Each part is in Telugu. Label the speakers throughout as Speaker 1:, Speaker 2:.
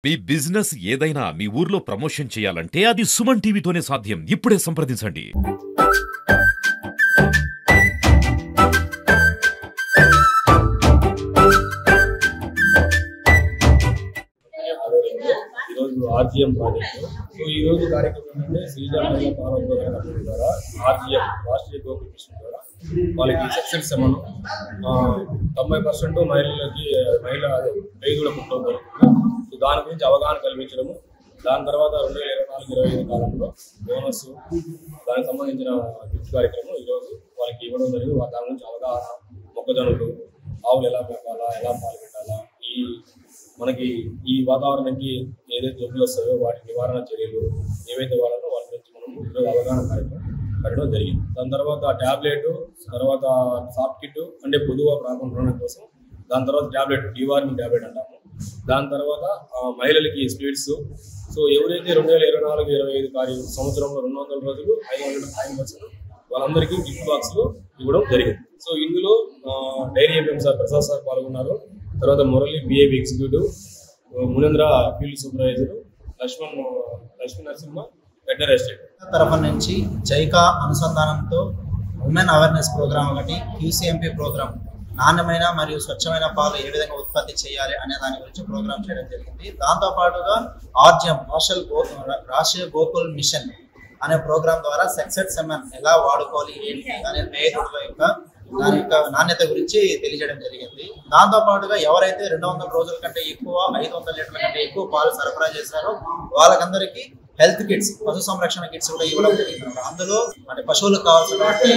Speaker 1: మీ బిజినెస్ ఏదైనా మీ ఊర్లో ప్రమోషన్ చేయాలంటే అది సుమన్ టీవీతోనే సాధ్యం. ఇప్పుడే సంప్రదించండి.
Speaker 2: RGM project. సో ఈ రోజు కార్యక్రమం ఏంటంటే శ్రీజా మహిళా పాలన ద్వారా ఆర్జీఎం రాష్ట్రీయ గోకుల్ మిషన్ ద్వారా వాళ్ళకి సక్సెస్ సెమను 90% మహిళలకి పేదల పుట్టడం జరుగుతుంది. సో దాని గురించి అవగాహన కల్పించడము, దాని తర్వాత 2024-25 కాలంలో బోనస్ దానికి సంబంధించిన గిఫ్ట్ కార్యక్రమం ఈరోజు వాళ్ళకి ఇవ్వడం జరిగింది. దాని గురించి అవగాహన, మొక్కజొన్నలు, ఆవులు ఎలా పెంచాలా, ఎలా పాలు పెట్టాలా, మనకి ఈ వాతావరణానికి ఏదైతే జబ్బులు వస్తాయో వాటి నివారణ చర్యలు ఏవైతే వాడాలో వాటి గురించి మనం ఈరోజు అవగాహన కార్యక్రమం పెట్టడం జరిగింది. దాని తర్వాత ట్యాబ్లెట్, తర్వాత సాఫ్ట్ కిట్ అంటే పొదువ ప్రాంతం కోసం, దాని తర్వాత ట్యాబ్లెట్ డివార్మింగ్ ట్యాబ్లెట్ అంటాము. దాని తర్వాత మహిళలకి స్పీడ్స్. సో ఎవరైతే 2024-25 సంవత్సరంలో 200 రోజులు 500 వాళ్ళందరికీ గిఫ్ట్ బాక్స్లు ఇవ్వడం జరిగింది. సో ఇందులో dairy MM sir Prasad sir పాల్గొన్నారు. తర్వాత Murali BAB executive, Munendra field supervisor, Lakshmi Narasimha veterinary estate
Speaker 3: తరఫు నుంచి జైకా అనుసంధానంతో ఉమెన్ అవేర్నెస్ ప్రోగ్రామ్ ఒకటి, క్యూసీఎంపీ ప్రోగ్రామ్ నాణ్యమైన మరియు స్వచ్ఛమైన పాలు ఏ విధంగా ఉత్పత్తి చేయాలి అనే దాని గురించి ప్రోగ్రామ్ చేయడం జరిగింది. దాంతోపాటుగా ఆర్జీఎం రాష్ట్రీయ గోకుల్ మిషన్ అనే ప్రోగ్రామ్ ద్వారా సక్సెస్ సెమన్ ఎలా వాడుకోవాలి ఏంటి అనే పేదల దాని యొక్క నాణ్యత గురించి తెలియజేయడం జరిగింది. దాంతోపాటుగా ఎవరైతే 200 రోజుల కంటే ఎక్కువ 500 లీటర్ల కంటే ఎక్కువ పాలు సరఫరా చేశారో వాళ్ళకందరికీ హెల్త్ కిట్స్, పశు సంరక్షణ కిట్స్ కూడా ఇవ్వడం జరిగింది. అందులో అంటే పశువులకు కావాల్సినటువంటి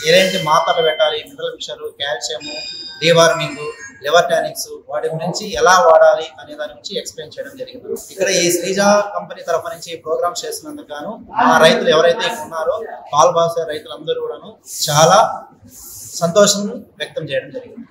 Speaker 3: ఎలాంటి మాత్రలు పెట్టాలి, mineral mixture, calcium, deworming, liver tonics వాటి గురించి ఎలా వాడాలి అనే దాని గురించి ఎక్స్ప్లెయిన్ చేయడం జరిగింది. ఇక్కడ ఈ శ్రీజా కంపెనీ తరఫు నుంచి ప్రోగ్రామ్స్ చేస్తున్నందుకు గాను మా రైతులు ఎవరైతే ఉన్నారో పాలు బాసే రైతులందరూ కూడాను చాలా సంతోషం వ్యక్తం చేయడం జరిగింది.